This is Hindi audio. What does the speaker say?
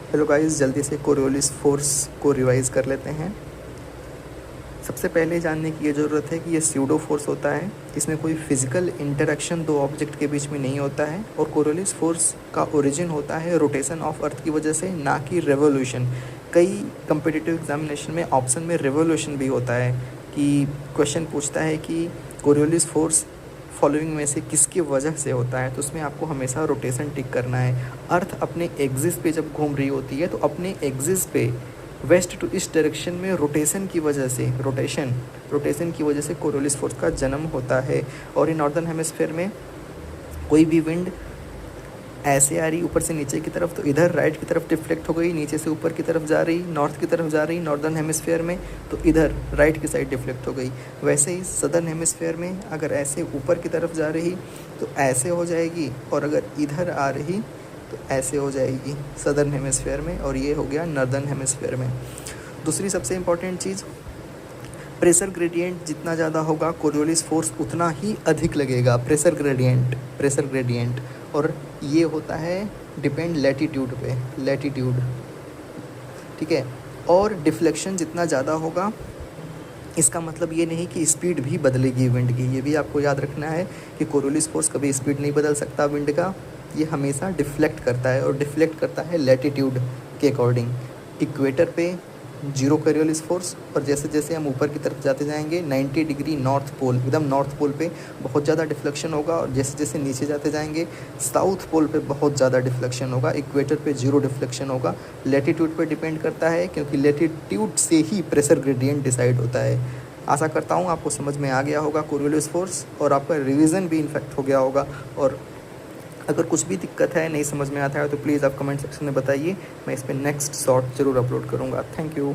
हेलो गाइस, जल्दी से कोरियोलिस फोर्स को रिवाइज़ कर लेते हैं। सबसे पहले जानने की ये ज़रूरत है कि ये स्यूडो फोर्स होता है। इसमें कोई फिज़िकल इंटरेक्शन दो ऑब्जेक्ट के बीच में नहीं होता है और कोरियोलिस फोर्स का ओरिजिन होता है रोटेशन ऑफ अर्थ की वजह से, ना कि रेवोल्यूशन। कई कम्पिटिटिव एग्जामिनेशन में ऑप्शन में रेवोल्यूशन भी होता है कि क्वेश्चन पूछता है कि कोरियोलिस फोर्स फॉलोइंग में से किसकी वजह से होता है, तो उसमें आपको हमेशा रोटेशन टिक करना है। अर्थ अपने एक्सिस पे जब घूम रही होती है तो अपने एक्सिस पे वेस्ट टू ईस्ट डायरेक्शन में रोटेशन की वजह से कोरियोलिस फोर्स का जन्म होता है। और इन नॉर्दर्न हेमिस्फीयर में कोई भी विंड ऐसे आ रही ऊपर से नीचे की तरफ, तो इधर राइट की तरफ डिफ्लेक्ट हो गई, नीचे से ऊपर की तरफ जा रही, नॉर्थ की तरफ जा रही नॉर्दर्न हेमिस्फीयर में, तो इधर राइट की साइड डिफ्लेक्ट हो गई। वैसे ही सदर्न हेमिस्फीयर में अगर ऐसे ऊपर की तरफ जा रही तो ऐसे हो जाएगी, और अगर इधर आ रही तो ऐसे हो जाएगी सदर्न हेमिस्फीयर में, और ये हो गया नॉर्दर्न हेमिस्फीयर में। दूसरी सबसे इम्पॉर्टेंट चीज़, प्रेशर ग्रेडियंट जितना ज़्यादा होगा कोरियोलिस फोर्स उतना ही अधिक लगेगा। प्रेशर ग्रेडियंट और ये होता है डिपेंड लैटीट्यूड पे, लैटीट्यूड, ठीक है। और डिफ्लेक्शन जितना ज़्यादा होगा, इसका मतलब ये नहीं कि स्पीड भी बदलेगी विंड की। ये भी आपको याद रखना है कि कोरियोलिस फोर्स कभी स्पीड नहीं बदल सकता विंड का, ये हमेशा डिफ्लेक्ट करता है, और डिफ्लेक्ट करता है लैटीट्यूड के अकॉर्डिंग। इक्वेटर पे जीरो कोरियोलिस फोर्स, और जैसे जैसे हम ऊपर की तरफ जाते जाएंगे 90 डिग्री नॉर्थ पोल, एकदम नॉर्थ पोल पे बहुत ज़्यादा डिफ्लेक्शन होगा, और जैसे जैसे नीचे जाते जाएंगे साउथ पोल पे बहुत ज़्यादा डिफ्लेक्शन होगा। इक्वेटर पे जीरो डिफ्लेक्शन होगा। लैटीट्यूड पे डिपेंड करता है, क्योंकि लैटीट्यूड से ही प्रेशर ग्रेडियंट डिसाइड होता है। आशा करता हूँ आपको समझ में आ गया होगा कोरियोलिस फोर्स, और आपका रिवीजन भी इनफैक्ट हो गया होगा। और अगर कुछ भी दिक्कत है, नहीं समझ में आता है, तो प्लीज़ आप कमेंट सेक्शन में बताइए। मैं इस पर नेक्स्ट शॉर्ट ज़रूर अपलोड करूँगा। Thank you.